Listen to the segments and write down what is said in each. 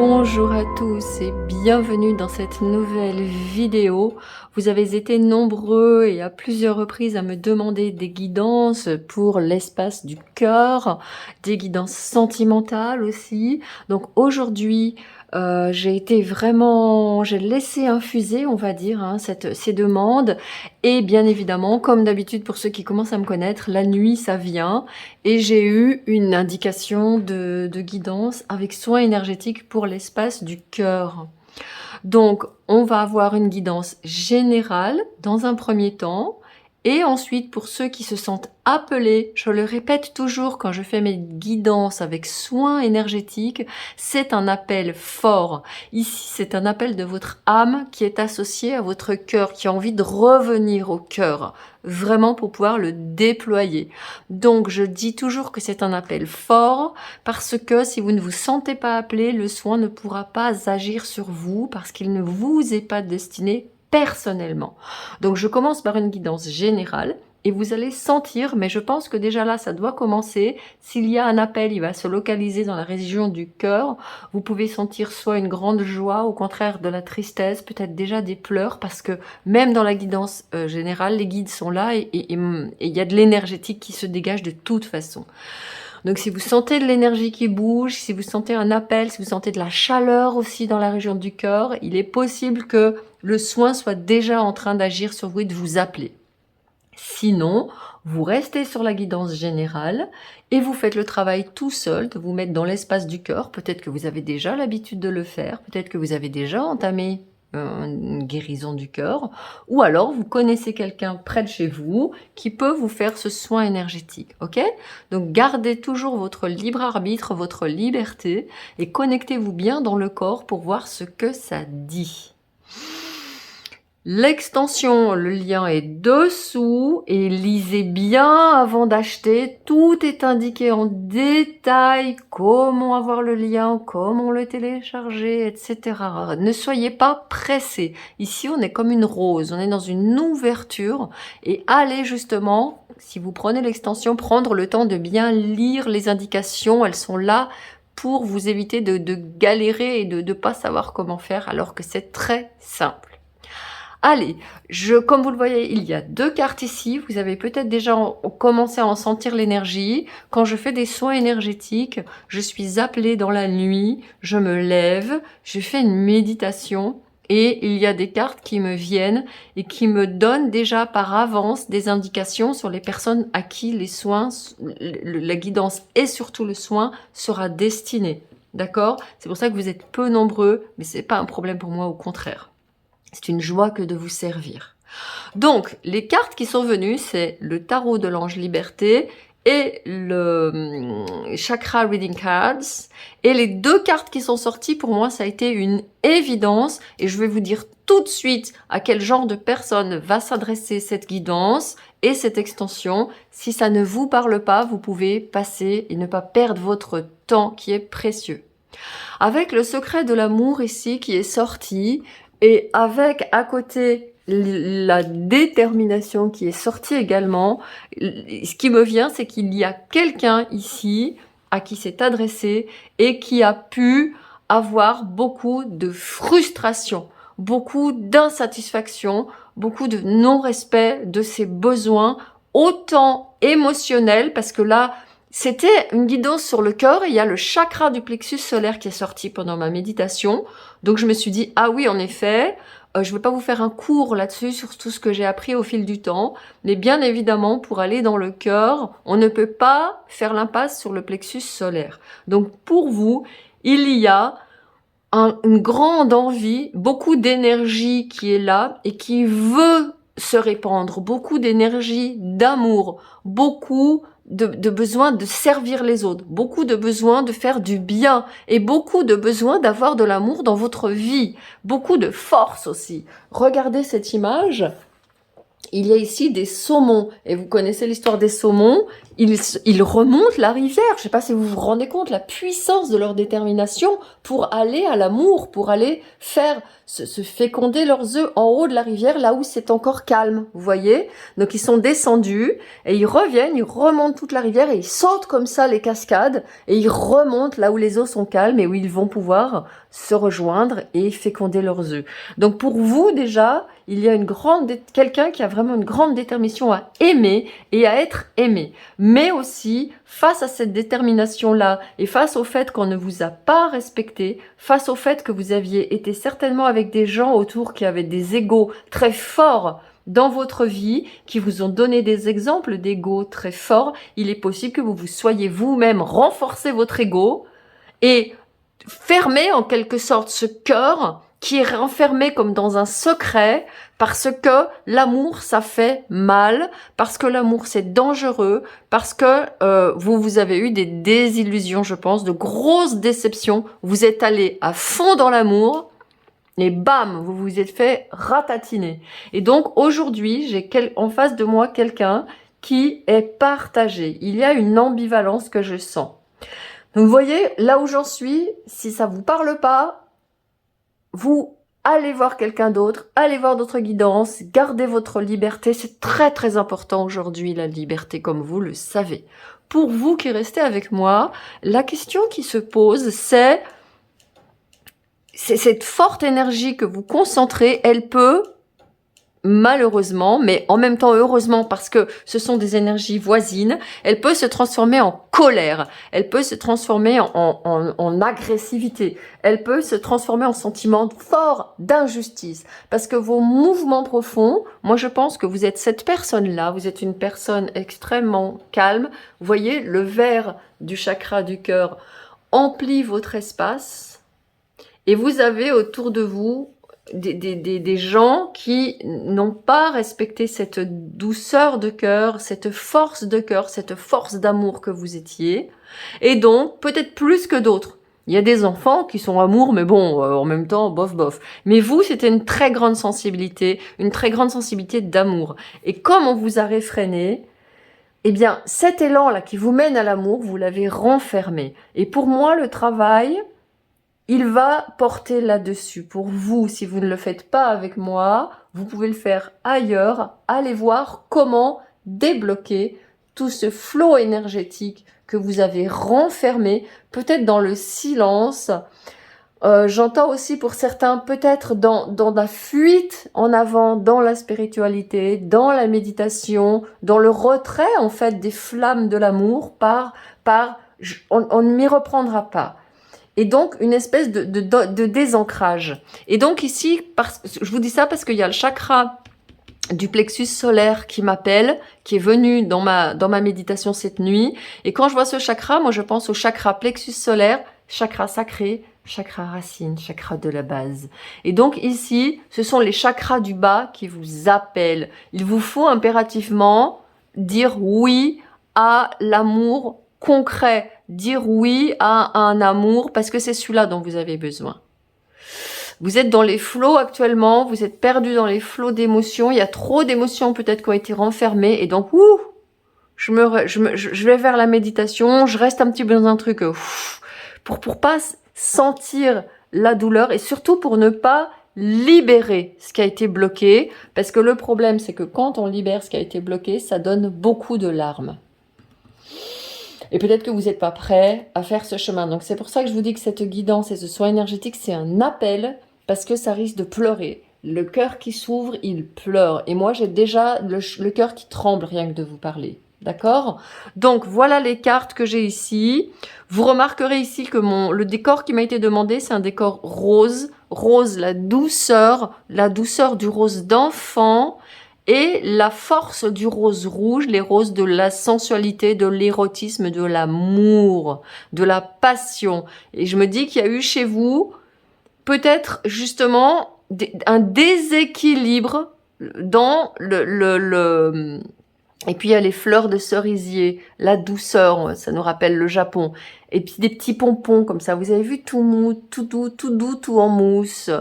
Bonjour à tous et bienvenue dans cette nouvelle vidéo. Vous avez été nombreux et à plusieurs reprises à me demander des guidances pour l'espace du cœur, des guidances sentimentales aussi. Donc aujourd'hui, j'ai laissé infuser, on va dire, ces demandes. Et bien évidemment, comme d'habitude pour ceux qui commencent à me connaître, la nuit ça vient. Et j'ai eu une indication de guidance avec soin énergétique pour l'espace du cœur. Donc, on va avoir une guidance générale dans un premier temps. Et ensuite, pour ceux qui se sentent appelés, je le répète toujours quand je fais mes guidances avec soin énergétique, c'est un appel fort. Ici, c'est un appel de votre âme qui est associé à votre cœur, qui a envie de revenir au cœur, vraiment pour pouvoir le déployer. Donc, je dis toujours que c'est un appel fort parce que si vous ne vous sentez pas appelé, le soin ne pourra pas agir sur vous parce qu'il ne vous est pas destiné personnellement. Donc je commence par une guidance générale et vous allez sentir, mais je pense que déjà là ça doit commencer, s'il y a un appel, il va se localiser dans la région du cœur, vous pouvez sentir soit une grande joie, au contraire de la tristesse, peut-être déjà des pleurs, parce que même dans la guidance générale, les guides sont là et il y a de l'énergétique qui se dégage de toute façon. Donc si vous sentez de l'énergie qui bouge, si vous sentez un appel, si vous sentez de la chaleur aussi dans la région du cœur, il est possible que le soin soit déjà en train d'agir sur vous et de vous appeler. Sinon, vous restez sur la guidance générale et vous faites le travail tout seul, de vous mettre dans l'espace du cœur. Peut-être que vous avez déjà l'habitude de le faire, peut-être que vous avez déjà entamé une guérison du cœur, ou alors vous connaissez quelqu'un près de chez vous qui peut vous faire ce soin énergétique, ok? Donc gardez toujours votre libre arbitre, votre liberté, et connectez-vous bien dans le corps pour voir ce que ça dit. L'extension, le lien est dessous et lisez bien avant d'acheter. Tout est indiqué en détail, comment avoir le lien, comment le télécharger, etc. Ne soyez pas pressés. Ici, on est comme une rose, on est dans une ouverture et allez justement, si vous prenez l'extension, prendre le temps de bien lire les indications. Elles sont là pour vous éviter de galérer et de ne pas savoir comment faire alors que c'est très simple. Allez, comme vous le voyez, il y a 2 cartes ici. Vous avez peut-être déjà commencé à en sentir l'énergie. Quand je fais des soins énergétiques, je suis appelée dans la nuit, je me lève, je fais une méditation et il y a des cartes qui me viennent et qui me donnent déjà par avance des indications sur les personnes à qui les soins, la guidance et surtout le soin sera destiné. D'accord? C'est pour ça que vous êtes peu nombreux, mais c'est pas un problème pour moi, au contraire. C'est une joie que de vous servir. Donc, les cartes qui sont venues, c'est le tarot de l'ange liberté et le chakra reading cards. Et les 2 cartes qui sont sorties, pour moi, ça a été une évidence. Et je vais vous dire tout de suite à quel genre de personne va s'adresser cette guidance et cette extension. Si ça ne vous parle pas, vous pouvez passer et ne pas perdre votre temps qui est précieux. Avec le secret de l'amour ici qui est sorti, et avec à côté la détermination qui est sortie également, ce qui me vient, c'est qu'il y a quelqu'un ici à qui c'est adressé et qui a pu avoir beaucoup de frustration, beaucoup d'insatisfaction, beaucoup de non-respect de ses besoins, autant émotionnels, parce que là, c'était une guidance sur le cœur et il y a le chakra du plexus solaire qui est sorti pendant ma méditation. Donc je me suis dit, ah oui, en effet, je ne vais pas vous faire un cours là-dessus sur tout ce que j'ai appris au fil du temps, mais bien évidemment, pour aller dans le cœur, on ne peut pas faire l'impasse sur le plexus solaire. Donc pour vous, il y a une grande envie, beaucoup d'énergie qui est là et qui veut se répandre, beaucoup d'énergie, d'amour, beaucoup de besoin de servir les autres, beaucoup de besoin de faire du bien et beaucoup de besoin d'avoir de l'amour dans votre vie, beaucoup de force aussi. Regardez cette image. il y a ici des saumons. Et vous connaissez l'histoire des saumons. Ils remontent la rivière. Je ne sais pas si vous vous rendez compte la puissance de leur détermination pour aller à l'amour, pour aller faire se féconder leurs œufs en haut de la rivière, là où c'est encore calme. Vous voyez? Donc ils sont descendus et ils reviennent, ils remontent toute la rivière et ils sautent comme ça les cascades et ils remontent là où les eaux sont calmes et où ils vont pouvoir se rejoindre et féconder leurs œufs. Donc pour vous déjà, il y a quelqu'un qui a vraiment une grande détermination à aimer et à être aimé. Mais aussi, face à cette détermination-là et face au fait qu'on ne vous a pas respecté, face au fait que vous aviez été certainement avec des gens autour qui avaient des égos très forts dans votre vie, qui vous ont donné des exemples d'égos très forts, il est possible que vous soyez vous-même renforcé votre ego et fermer en quelque sorte ce cœur qui est renfermé comme dans un secret parce que l'amour ça fait mal, parce que l'amour c'est dangereux, parce que vous avez eu des désillusions, je pense, de grosses déceptions, vous êtes allé à fond dans l'amour et bam, vous vous êtes fait ratatiner. Et donc aujourd'hui, j'ai en face de moi quelqu'un qui est partagé. Il y a une ambivalence que je sens. Donc vous voyez, là où j'en suis, si ça vous parle pas, vous allez voir quelqu'un d'autre, allez voir d'autres guidances, gardez votre liberté. C'est très très important aujourd'hui, la liberté, comme vous le savez. Pour vous qui restez avec moi, la question qui se pose, c'est cette forte énergie que vous concentrez, elle peut malheureusement, mais en même temps heureusement parce que ce sont des énergies voisines, elle peut se transformer en colère, elle peut se transformer en agressivité, elle peut se transformer en sentiment fort d'injustice. Parce que vos mouvements profonds, moi je pense que vous êtes cette personne-là, vous êtes une personne extrêmement calme. Vous voyez, le vert du chakra du cœur emplit votre espace et vous avez autour de vous des gens qui n'ont pas respecté cette douceur de cœur, cette force d'amour que vous étiez, et donc peut-être plus que d'autres. Il y a des enfants qui sont amour, mais bon, en même temps, bof, bof. Mais vous, c'était une très grande sensibilité d'amour. Et comme on vous a réfréné, eh bien, cet élan-là qui vous mène à l'amour, vous l'avez renfermé. Et pour moi, le travail, il va porter là-dessus. Pour vous, si vous ne le faites pas avec moi, vous pouvez le faire ailleurs. Allez voir comment débloquer tout ce flot énergétique que vous avez renfermé, peut-être dans le silence. J'entends aussi pour certains, peut-être dans la fuite en avant, dans la spiritualité, dans la méditation, dans le retrait en fait des flammes de l'amour on ne m'y reprendra pas. Et donc, une espèce de désancrage. Et donc ici, je vous dis ça parce qu'il y a le chakra du plexus solaire qui m'appelle, qui est venu dans ma méditation cette nuit. Et quand je vois ce chakra, moi je pense au chakra plexus solaire, chakra sacré, chakra racine, chakra de la base. Et donc ici, ce sont les chakras du bas qui vous appellent. Il vous faut impérativement dire oui à l'amour concret, dire oui à un amour parce que c'est celui-là dont vous avez besoin. Vous êtes dans les flots actuellement, vous êtes perdu dans les flots d'émotions, il y a trop d'émotions peut-être qui ont été renfermées et donc je vais vers la méditation, je reste un petit peu dans un truc pour pas sentir la douleur et surtout pour ne pas libérer ce qui a été bloqué parce que le problème c'est que quand on libère ce qui a été bloqué, ça donne beaucoup de larmes. Et peut-être que vous n'êtes pas prêt à faire ce chemin. Donc c'est pour ça que je vous dis que cette guidance et ce soin énergétique, c'est un appel parce que ça risque de pleurer. Le cœur qui s'ouvre, il pleure. Et moi, j'ai déjà le cœur qui tremble rien que de vous parler. D'accord? Donc voilà les cartes que j'ai ici. Vous remarquerez ici que le décor qui m'a été demandé, c'est un décor rose. Rose, la douceur du rose d'enfant. Et la force du rose rouge, les roses de la sensualité, de l'érotisme, de l'amour, de la passion. Et je me dis qu'il y a eu chez vous peut-être justement un déséquilibre dans Et puis il y a les fleurs de cerisier, la douceur, ça nous rappelle le Japon. Et puis des petits pompons comme ça, vous avez vu, tout mou, tout doux, tout en mousse.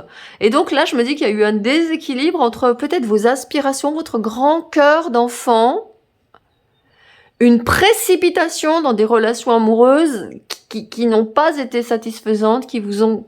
Et donc là, je me dis qu'il y a eu un déséquilibre entre peut-être vos aspirations, votre grand cœur d'enfant, une précipitation dans des relations amoureuses qui n'ont pas été satisfaisantes, qui vous ont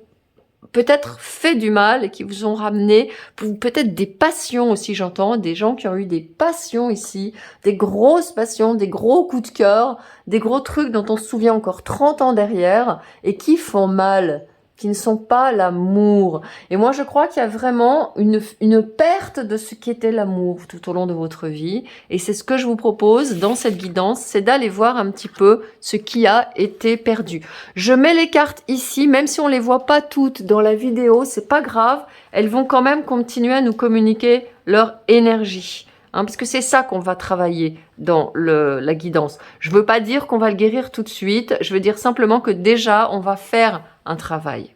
peut-être fait du mal et qui vous ont ramené, peut-être des passions aussi, j'entends, des gens qui ont eu des passions ici, des grosses passions, des gros coups de cœur, des gros trucs dont on se souvient encore 30 ans derrière et qui font mal, qui ne sont pas l'amour. Et moi, je crois qu'il y a vraiment une perte de ce qu'était l'amour tout au long de votre vie. Et c'est ce que je vous propose dans cette guidance, c'est d'aller voir un petit peu ce qui a été perdu. Je mets les cartes ici, même si on les voit pas toutes dans la vidéo, c'est pas grave. Elles vont quand même continuer à nous communiquer leur énergie. Parce que c'est ça qu'on va travailler dans la guidance. Je veux pas dire qu'on va le guérir tout de suite. Je veux dire simplement que déjà, on va faire un travail.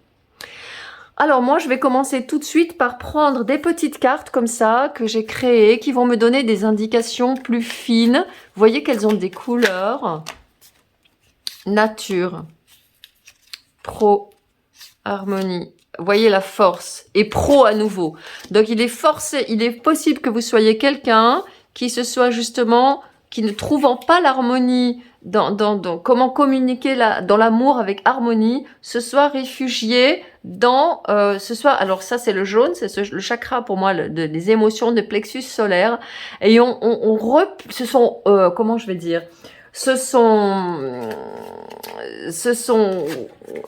Alors moi, je vais commencer tout de suite par prendre des petites cartes comme ça que j'ai créées, qui vont me donner des indications plus fines. Vous voyez qu'elles ont des couleurs. Nature, pro, harmonie. Vous voyez la force. Et pro à nouveau. Donc il est possible que vous soyez quelqu'un qui se soit justement, qui ne trouvant pas l'harmonie dans comment communiquer dans l'amour avec harmonie, se soit réfugié dans alors ça c'est le jaune, c'est le chakra pour moi des émotions, des plexus solaires, et ce sont comment je vais dire,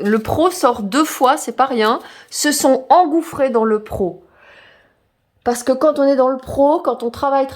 le pro sort 2 fois, c'est pas rien, se sont engouffrés dans le pro. Parce que quand on est dans le pro, quand on travaille,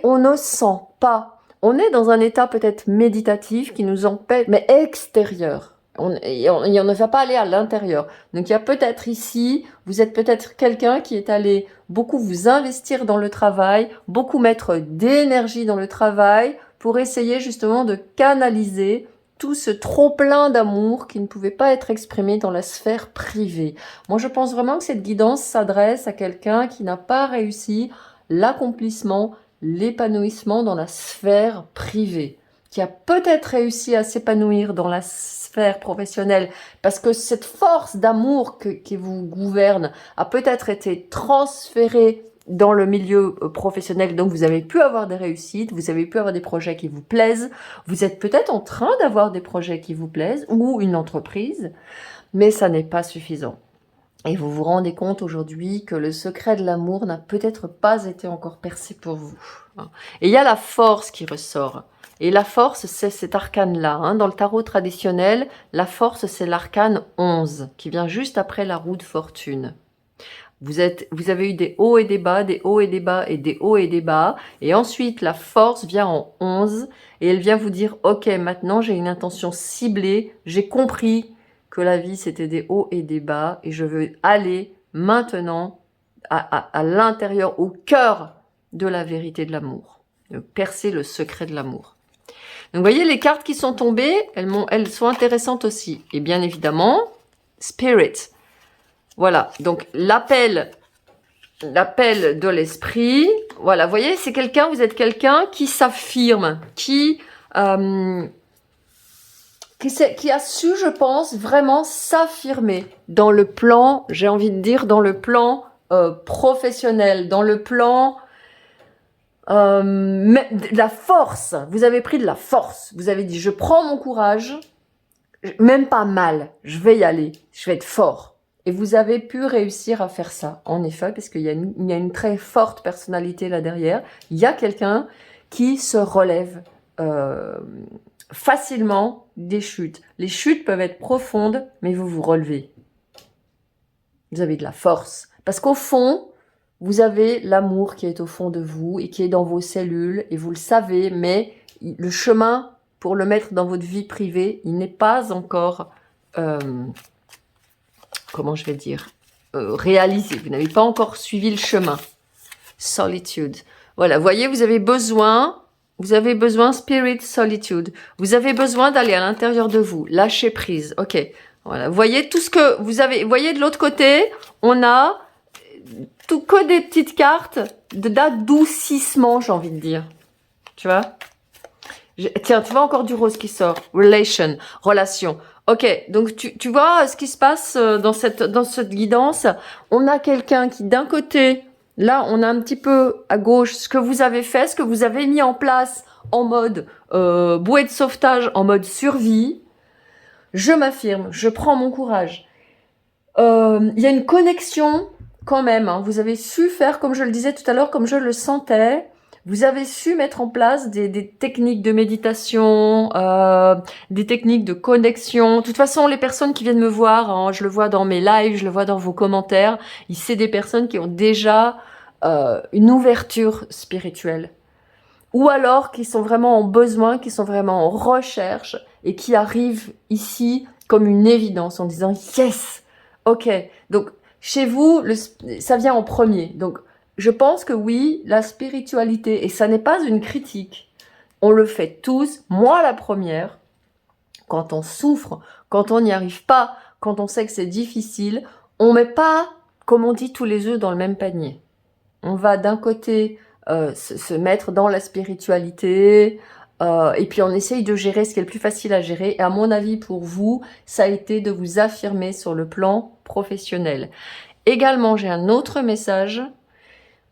on ne sent pas. On est dans un état peut-être méditatif qui nous empêche, mais extérieur. On ne va pas aller à l'intérieur. Donc il y a peut-être ici, vous êtes peut-être quelqu'un qui est allé beaucoup vous investir dans le travail, beaucoup mettre d'énergie dans le travail pour essayer justement de canaliser tout ce trop-plein d'amour qui ne pouvait pas être exprimé dans la sphère privée. Moi, je pense vraiment que cette guidance s'adresse à quelqu'un qui n'a pas réussi l'accomplissement, l'épanouissement dans la sphère privée, qui a peut-être réussi à s'épanouir dans la sphère professionnelle parce que cette force d'amour qui vous gouverne a peut-être été transférée dans le milieu professionnel, donc vous avez pu avoir des réussites, vous avez pu avoir des projets qui vous plaisent, vous êtes peut-être en train d'avoir des projets qui vous plaisent, ou une entreprise, mais ça n'est pas suffisant. Et vous vous rendez compte aujourd'hui que le secret de l'amour n'a peut-être pas été encore percé pour vous. Et il y a la force qui ressort. Et la force, c'est cet arcane-là. Dans le tarot traditionnel, la force, c'est l'arcane 11, qui vient juste après la roue de fortune. Vous avez eu des hauts et des bas, des hauts et des bas et des hauts et des bas. Et ensuite, la force vient en 11 et elle vient vous dire, ok, maintenant j'ai une intention ciblée, j'ai compris que la vie c'était des hauts et des bas et je veux aller maintenant à l'intérieur, au cœur de la vérité de l'amour. Percer le secret de l'amour. Donc vous voyez, les cartes qui sont tombées, elles sont intéressantes aussi. Et bien évidemment, Spirit. Voilà, donc l'appel de l'esprit, voilà, vous voyez, c'est quelqu'un, vous êtes quelqu'un qui s'affirme, qui a su, je pense, vraiment s'affirmer dans le plan, j'ai envie de dire, dans le plan professionnel, dans le plan de la force. Vous avez pris de la force, vous avez dit, je prends mon courage, même pas mal, je vais y aller, je vais être fort. Et vous avez pu réussir à faire ça, en effet, parce qu'il y a une très forte personnalité là derrière. Il y a quelqu'un qui se relève facilement des chutes. Les chutes peuvent être profondes, mais vous vous relevez. Vous avez de la force. Parce qu'au fond, vous avez l'amour qui est au fond de vous et qui est dans vos cellules, et vous le savez, mais le chemin pour le mettre dans votre vie privée, il n'est pas encore... comment je vais dire, réalisé. Vous n'avez pas encore suivi le chemin. Solitude. Voilà, vous voyez, vous avez besoin, spirit, solitude. Vous avez besoin d'aller à l'intérieur de vous, lâcher prise. Ok, voilà. Vous voyez tout ce que vous avez, vous voyez de l'autre côté, on a que des petites cartes d'adoucissement, j'ai envie de dire. tu vois. Tiens, tu vois encore du rose qui sort. Relation, relation. Ok, donc tu vois ce qui se passe dans cette guidance. On a quelqu'un qui, d'un côté, là, on a un petit peu à gauche ce que vous avez fait, ce que vous avez mis en place en mode bouée de sauvetage, en mode survie. Je m'affirme, je prends mon courage. Il y a une connexion quand même. Hein. Vous avez su faire, comme je le disais tout à l'heure, comme je le sentais. Vous avez su mettre en place des techniques de méditation, des techniques de connexion. De toute façon, les personnes qui viennent me voir, hein, je le vois dans mes lives, je le vois dans vos commentaires, c'est des personnes qui ont déjà une ouverture spirituelle. Ou alors qui sont vraiment en besoin, qui sont vraiment en recherche et qui arrivent ici comme une évidence en disant « Yes !» Ok, donc chez vous, ça vient en premier. Donc je pense que oui, la spiritualité, et ça n'est pas une critique, on le fait tous, moi la première, quand on souffre, quand on n'y arrive pas, quand on sait que c'est difficile, on met pas, comme on dit, tous les œufs dans le même panier. On va d'un côté se mettre dans la spiritualité, et puis on essaye de gérer ce qui est le plus facile à gérer. Et à mon avis, pour vous, ça a été de vous affirmer sur le plan professionnel. Également, j'ai un autre message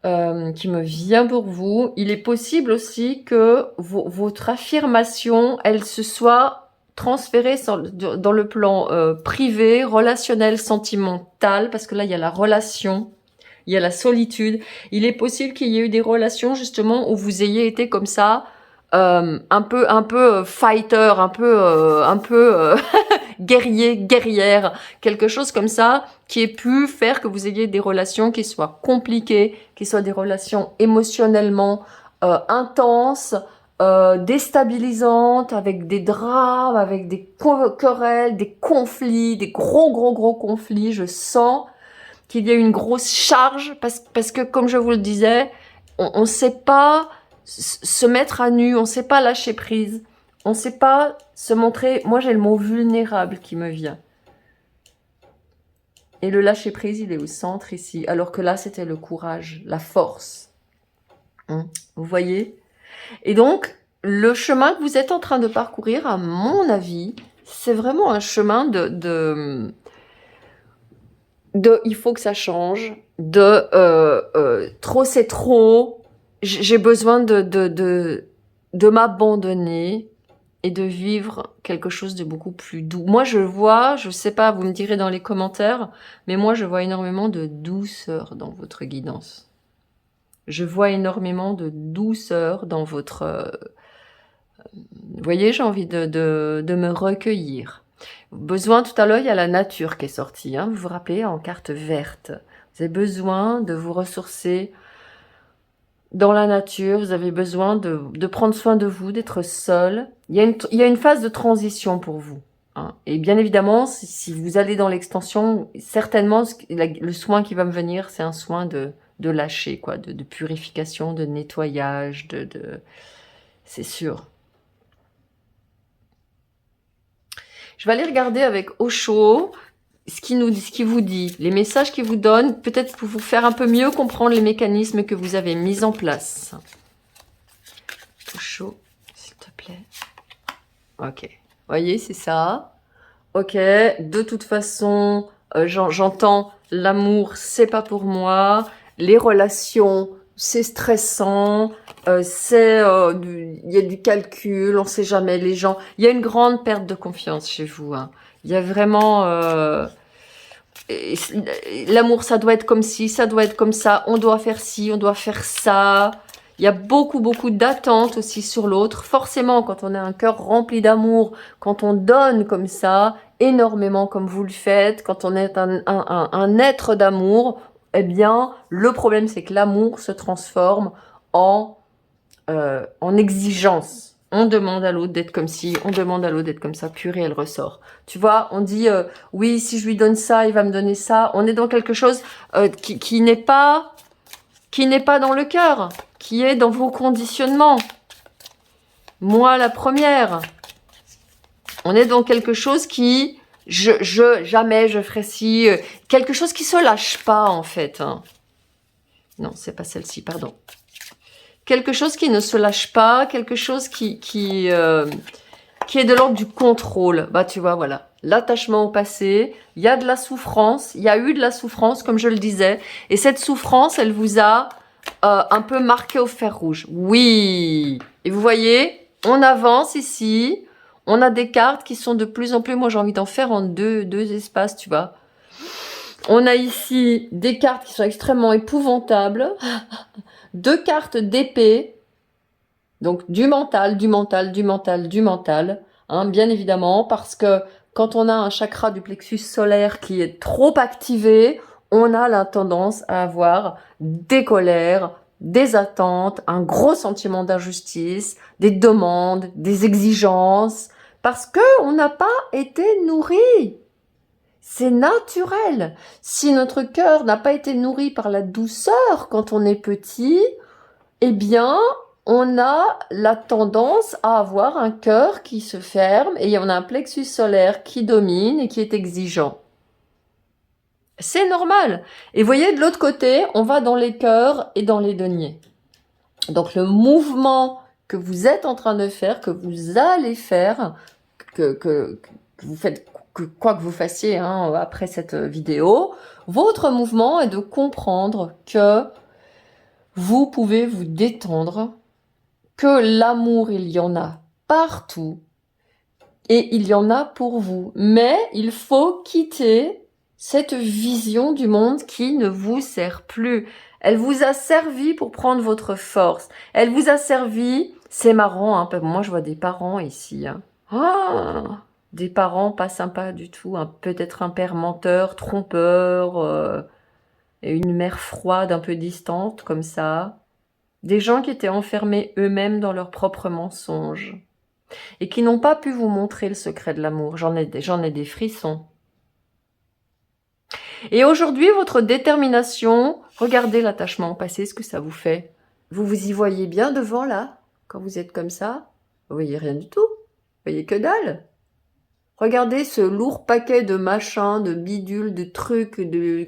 qui me vient pour vous. Il est possible aussi que votre affirmation, elle se soit transférée dans le plan privé, relationnel, sentimental, parce que là, il y a la relation. Il y a la solitude. Il est possible qu'il y ait eu des relations justement où vous ayez été comme ça, un peu fighter, un peu guerrier, guerrière, quelque chose comme ça qui ait pu faire que vous ayez des relations qui soient compliquées, qui soient des relations émotionnellement intenses, déstabilisantes, avec des drames, avec des querelles, des conflits, des gros conflits. Je sens qu'il y a une grosse charge, parce que, comme je vous le disais, on ne sait pas se mettre à nu, on ne sait pas lâcher prise, on ne sait pas se montrer. Moi, j'ai le mot vulnérable qui me vient. Et le lâcher prise, il est au centre ici, alors que là, c'était le courage, la force. Vous voyez? Et donc, le chemin que vous êtes en train de parcourir, à mon avis, c'est vraiment un chemin de il faut que ça change, trop c'est trop, j'ai besoin de m'abandonner et de vivre quelque chose de beaucoup plus doux. Moi je vois, je sais pas, vous me direz dans les commentaires, mais moi je vois énormément de douceur dans votre guidance. Je vois énormément de douceur dans votre... vous voyez, j'ai envie de me recueillir. Besoin, tout à l'heure, il y a la nature qui est sortie. Hein, vous vous rappelez, en carte verte. Vous avez besoin de vous ressourcer dans la nature. Vous avez besoin de prendre soin de vous, d'être seul. Il y a une phase de transition pour vous. Hein, et bien évidemment, si vous allez dans l'extension, certainement, le soin qui va me venir, c'est un soin de lâcher, quoi, de purification, de nettoyage, c'est sûr. Je vais aller regarder avec Osho ce qui vous dit, les messages qu'il vous donne, peut-être pour vous faire un peu mieux comprendre les mécanismes que vous avez mis en place. Osho, s'il te plaît. Ok. Vous voyez, c'est ça. Ok. De toute façon, j'entends l'amour, c'est pas pour moi. Les relations, c'est stressant. Il y a du calcul, on sait jamais les gens. Il y a une grande perte de confiance chez vous. Hein. Il y a vraiment l'amour, ça doit être comme ci, ça doit être comme ça. On doit faire ci, on doit faire ça. Il y a beaucoup d'attentes aussi sur l'autre. Forcément, quand on a un cœur rempli d'amour, quand on donne comme ça, énormément comme vous le faites, quand on est un être d'amour, eh bien, le problème, c'est que l'amour se transforme en exigence. On demande à l'autre d'être comme ci, on demande à l'autre d'être comme ça, purée, elle ressort. Tu vois, on dit, oui, si je lui donne ça, il va me donner ça. On est dans quelque chose qui n'est pas dans le cœur, qui est dans vos conditionnements. Moi, la première. On est dans quelque chose qui, jamais je ferai ci, quelque chose qui se lâche pas, en fait. Hein. Non, c'est pas celle-ci, pardon. quelque chose qui ne se lâche pas, quelque chose qui est de l'ordre du contrôle. Bah tu vois, voilà, l'attachement au passé, il y a de la souffrance, il y a eu de la souffrance, comme je le disais, et cette souffrance, elle vous a un peu marqué au fer rouge. Oui. Et vous voyez, on avance ici, on a des cartes qui sont de plus en plus, moi j'ai envie d'en faire en deux espaces, tu vois. On a ici des cartes qui sont extrêmement épouvantables, 2 cartes d'épée, donc du mental, du mental, du mental, du mental, hein, bien évidemment, parce que quand on a un chakra du plexus solaire qui est trop activé, on a la tendance à avoir des colères, des attentes, un gros sentiment d'injustice, des demandes, des exigences, parce que on n'a pas été nourri. C'est naturel. Si notre cœur n'a pas été nourri par la douceur quand on est petit, eh bien, on a la tendance à avoir un cœur qui se ferme et on a un plexus solaire qui domine et qui est exigeant. C'est normal. Et vous voyez, de l'autre côté, on va dans les cœurs et dans les deniers. Donc, le mouvement que vous êtes en train de faire, que vous allez faire, que vous faites, quoi que vous fassiez hein, après cette vidéo, votre mouvement est de comprendre que vous pouvez vous détendre, que l'amour, il y en a partout et il y en a pour vous. Mais il faut quitter cette vision du monde qui ne vous sert plus. Elle vous a servi pour prendre votre force. Elle vous a servi, c'est marrant, hein, moi je vois des parents ici. Hein. Ah, des parents pas sympas du tout, hein, peut-être un père menteur, trompeur, et une mère froide, un peu distante comme ça. Des gens qui étaient enfermés eux-mêmes dans leurs propres mensonges et qui n'ont pas pu vous montrer le secret de l'amour. J'en ai des frissons. Et aujourd'hui, votre détermination, regardez l'attachement au passé, ce que ça vous fait. Vous vous y voyez bien devant, là, quand vous êtes comme ça? Vous voyez rien du tout. Vous voyez que dalle. Regardez ce lourd paquet de machins, de bidules, de trucs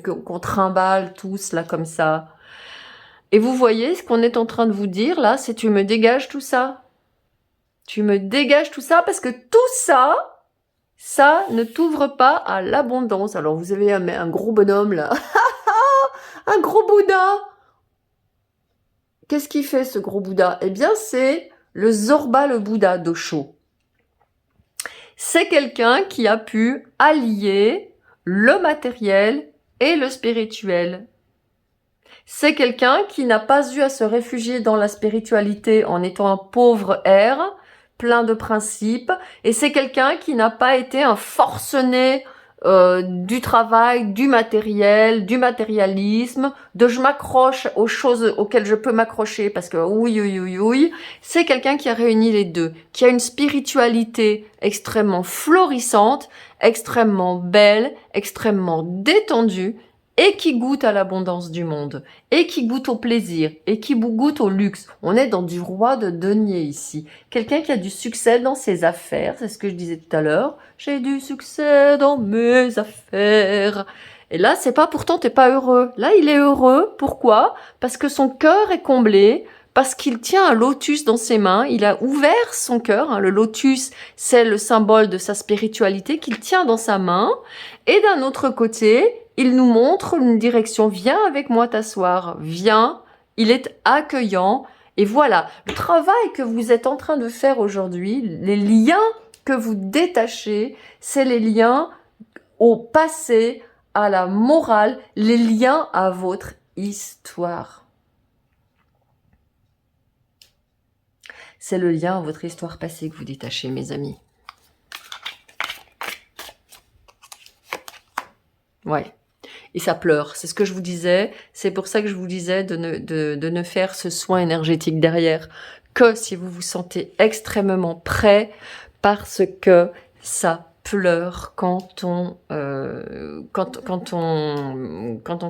qu'on trimballe tous, là, comme ça. Et vous voyez, ce qu'on est en train de vous dire, là, c'est tu me dégages tout ça. Tu me dégages tout ça parce que tout ça, ça ne t'ouvre pas à l'abondance. Alors, vous avez un gros bonhomme, là. Un gros Bouddha. Qu'est-ce qu'il fait, ce gros Bouddha? Eh bien, c'est le Zorba, le Bouddha d'Osho. C'est quelqu'un qui a pu allier le matériel et le spirituel. C'est quelqu'un qui n'a pas eu à se réfugier dans la spiritualité en étant un pauvre air, plein de principes, et c'est quelqu'un qui n'a pas été un forcené du travail, du matériel, du matérialisme, de je m'accroche aux choses auxquelles je peux m'accrocher parce que oui. C'est quelqu'un qui a réuni les deux, qui a une spiritualité extrêmement florissante, extrêmement belle, extrêmement détendue, et qui goûte à l'abondance du monde, et qui goûte au plaisir, et qui goûte au luxe. On est dans du roi de denier ici. Quelqu'un qui a du succès dans ses affaires, c'est ce que je disais tout à l'heure. J'ai du succès dans mes affaires. Et là, c'est pas pourtant t'es pas heureux. Là, il est heureux. Pourquoi? Parce que son cœur est comblé, parce qu'il tient un lotus dans ses mains. Il a ouvert son cœur. Hein. Le lotus, c'est le symbole de sa spiritualité qu'il tient dans sa main. Et d'un autre côté, il nous montre une direction. Viens avec moi t'asseoir. Viens. Il est accueillant. Et voilà, le travail que vous êtes en train de faire aujourd'hui, les liens que vous détachez, c'est les liens au passé, à la morale, les liens à votre histoire. C'est le lien à votre histoire passée que vous détachez, mes amis. Ouais. Et ça pleure, c'est ce que je vous disais, c'est pour ça que je vous disais de ne faire ce soin énergétique derrière, que si vous vous sentez extrêmement prêt, parce que ça pleure quand on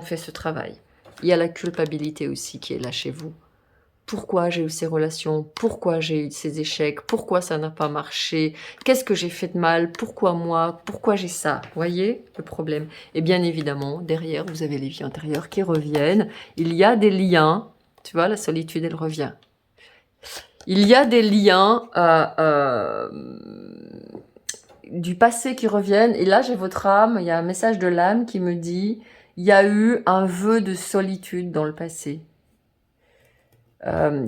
fait ce travail. Il y a la culpabilité aussi qui est là chez vous. Pourquoi j'ai eu ces relations? Pourquoi j'ai eu ces échecs? Pourquoi ça n'a pas marché? Qu'est-ce que j'ai fait de mal? Pourquoi moi? Pourquoi j'ai ça? Voyez le problème? Et bien évidemment, derrière, vous avez les vies intérieures qui reviennent. Il y a des liens. Tu vois, la solitude, elle revient. Il y a des liens du passé qui reviennent. Et là, j'ai votre âme. Il y a un message de l'âme qui me dit, il y a eu un vœu de solitude dans le passé.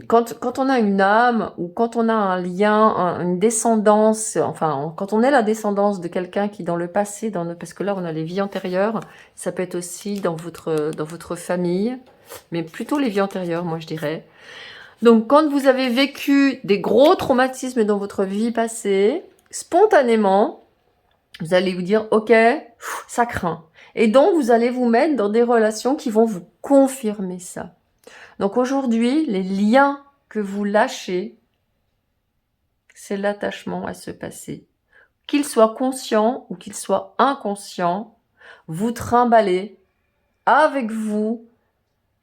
Quand on a une âme ou quand on a un lien, une descendance, enfin, quand on est la descendance de quelqu'un qui dans le passé, parce que là on a les vies antérieures, ça peut être aussi dans votre famille, mais plutôt les vies antérieures, moi je dirais. Donc quand vous avez vécu des gros traumatismes dans votre vie passée, spontanément, vous allez vous dire, ok, ça craint. Et donc vous allez vous mettre dans des relations qui vont vous confirmer ça. Donc aujourd'hui, les liens que vous lâchez, c'est l'attachement à ce passé. Qu'il soit conscient ou qu'il soit inconscient, vous trimballez avec vous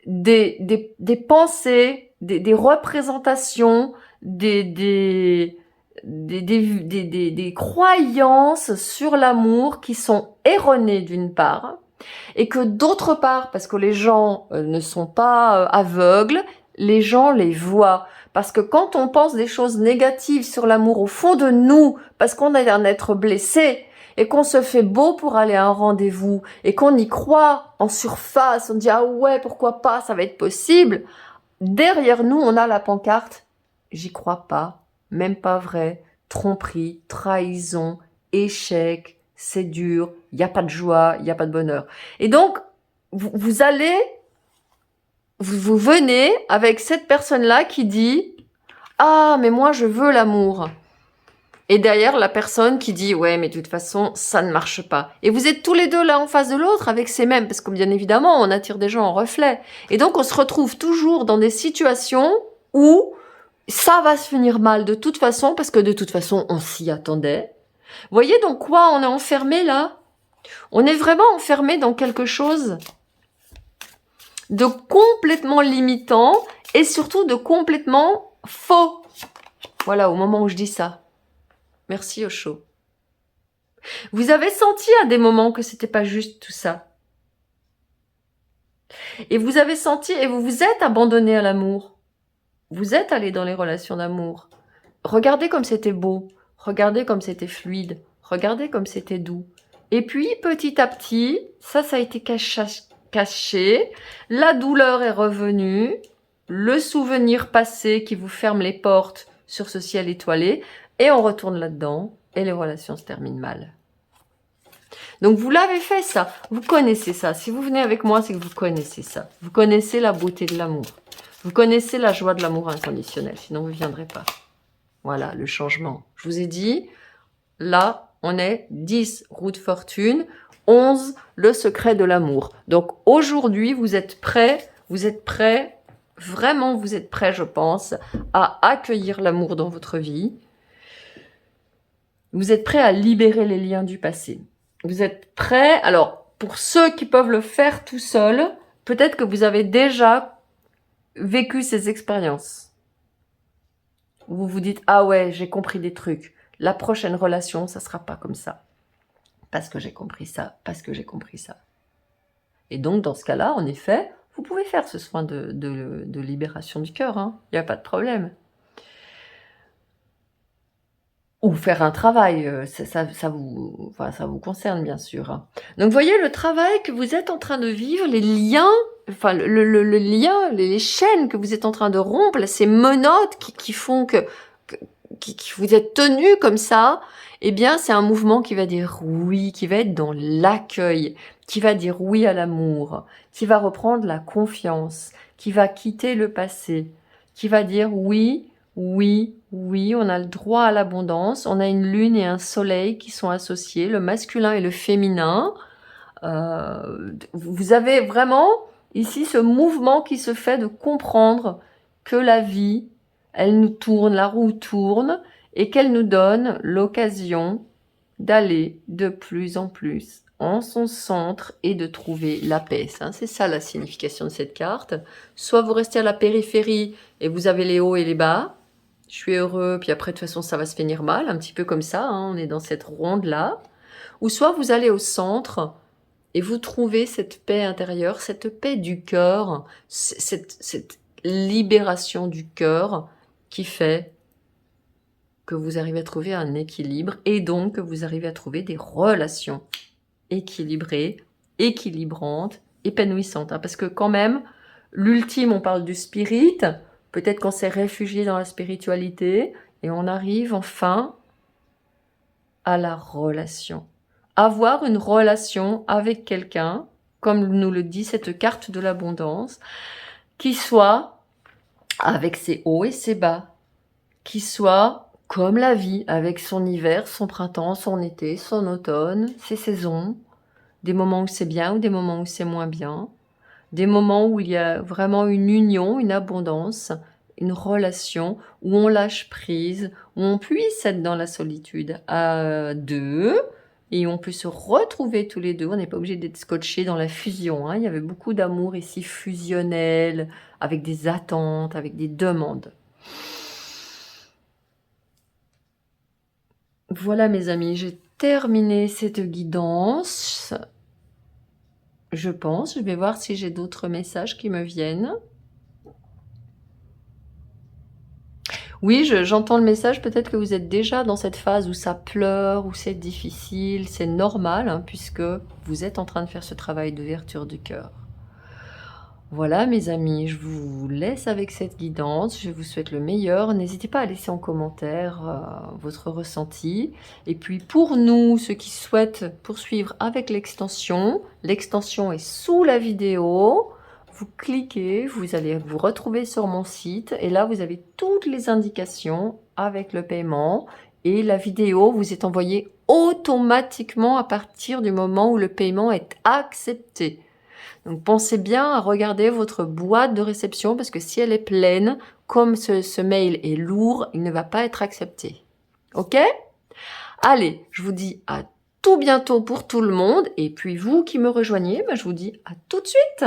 des pensées, des représentations, des croyances sur l'amour qui sont erronées d'une part, et que d'autre part, parce que les gens ne sont pas aveugles, les gens les voient. Parce que quand on pense des choses négatives sur l'amour au fond de nous, parce qu'on est un être blessé, et qu'on se fait beau pour aller à un rendez-vous, et qu'on y croit en surface, on dit « Ah ouais, pourquoi pas, ça va être possible », derrière nous, on a la pancarte « J'y crois pas, même pas vrai, tromperie, trahison, échec, c'est dur, il n'y a pas de joie, il n'y a pas de bonheur. » Et donc, vous venez avec cette personne-là qui dit « Ah, mais moi, je veux l'amour. » Et derrière, la personne qui dit « Ouais, mais de toute façon, ça ne marche pas. » Et vous êtes tous les deux là en face de l'autre avec ces mêmes, parce que bien évidemment, on attire des gens en reflet. Et donc, on se retrouve toujours dans des situations où ça va se finir mal de toute façon, parce que de toute façon, on s'y attendait. Vous voyez dans quoi on est enfermé là? On est vraiment enfermé dans quelque chose de complètement limitant et surtout de complètement faux. Voilà, au moment où je dis ça. Merci Osho. Vous avez senti à des moments que c'était pas juste tout ça. Et vous avez senti, et vous vous êtes abandonné à l'amour. Vous êtes allé dans les relations d'amour. Regardez comme c'était beau. Regardez comme c'était fluide. Regardez comme c'était doux. Et puis, petit à petit, ça a été caché. La douleur est revenue. Le souvenir passé qui vous ferme les portes sur ce ciel étoilé. Et on retourne là-dedans. Et les relations se terminent mal. Donc, vous l'avez fait, ça. Vous connaissez ça. Si vous venez avec moi, c'est que vous connaissez ça. Vous connaissez la beauté de l'amour. Vous connaissez la joie de l'amour inconditionnel. Sinon, vous ne viendrez pas. Voilà, le changement. Je vous ai dit, là, on est 10, roue de fortune, 11, le secret de l'amour. Donc, aujourd'hui, vous êtes prêts, vraiment, vous êtes prêts, je pense, à accueillir l'amour dans votre vie. Vous êtes prêts à libérer les liens du passé. Vous êtes prêts, alors, pour ceux qui peuvent le faire tout seuls, peut-être que vous avez déjà vécu ces expériences. Vous vous dites, ah ouais, j'ai compris des trucs. La prochaine relation, ça sera pas comme ça. Parce que j'ai compris ça, parce que j'ai compris ça. Et donc, dans ce cas-là, en effet, vous pouvez faire ce soin de libération du cœur. Il n'y a pas de problème. Ou faire un travail, ça vous concerne, bien sûr. Donc, vous voyez, le travail que vous êtes en train de vivre, les liens, enfin, le lien, les chaînes que vous êtes en train de rompre, ces menottes qui font que vous êtes tenu comme ça, eh bien, c'est un mouvement qui va dire oui, qui va être dans l'accueil, qui va dire oui à l'amour, qui va reprendre la confiance, qui va quitter le passé, qui va dire oui, oui, oui, on a le droit à l'abondance, on a une lune et un soleil qui sont associés, le masculin et le féminin. Vous avez vraiment ici ce mouvement qui se fait de comprendre que la vie, elle nous tourne, la roue tourne, et qu'elle nous donne l'occasion d'aller de plus en plus en son centre et de trouver la paix. C'est ça la signification de cette carte. Soit vous restez à la périphérie et vous avez les hauts et les bas. Je suis heureux, puis après de toute façon ça va se finir mal, un petit peu comme ça, on est dans cette ronde-là. Ou soit vous allez au centre et vous trouvez cette paix intérieure, cette paix du cœur, cette libération du cœur, qui fait que vous arrivez à trouver un équilibre et donc que vous arrivez à trouver des relations équilibrées, équilibrantes, épanouissantes. Hein, parce que quand même, l'ultime, on parle du spirit, peut-être qu'on s'est réfugié dans la spiritualité et on arrive enfin à la relation. Avoir une relation avec quelqu'un, comme nous le dit cette carte de l'abondance, qui soit avec ses hauts et ses bas, qui soit comme la vie, avec son hiver, son printemps, son été, son automne, ses saisons, des moments où c'est bien ou des moments où c'est moins bien, des moments où il y a vraiment une union, une abondance, une relation, où on lâche prise, où on puisse être dans la solitude à deux, et on peut se retrouver tous les deux. On n'est pas obligé d'être scotché dans la fusion. Hein. Il y avait beaucoup d'amour ici fusionnel, avec des attentes, avec des demandes. Voilà mes amis, j'ai terminé cette guidance. Je pense, je vais voir si j'ai d'autres messages qui me viennent. Oui, j'entends le message, peut-être que vous êtes déjà dans cette phase où ça pleure, où c'est difficile, c'est normal, hein, puisque vous êtes en train de faire ce travail d'ouverture du cœur. Voilà mes amis, je vous laisse avec cette guidance, je vous souhaite le meilleur. N'hésitez pas à laisser en commentaire votre ressenti. Et puis pour nous, ceux qui souhaitent poursuivre avec l'extension est sous la vidéo. Vous cliquez, vous allez vous retrouver sur mon site et là vous avez toutes les indications avec le paiement et la vidéo vous est envoyée automatiquement à partir du moment où le paiement est accepté. Donc pensez bien à regarder votre boîte de réception parce que si elle est pleine, comme ce mail est lourd, il ne va pas être accepté. Ok? Allez, je vous dis à tout bientôt pour tout le monde et puis vous qui me rejoignez, je vous dis à tout de suite.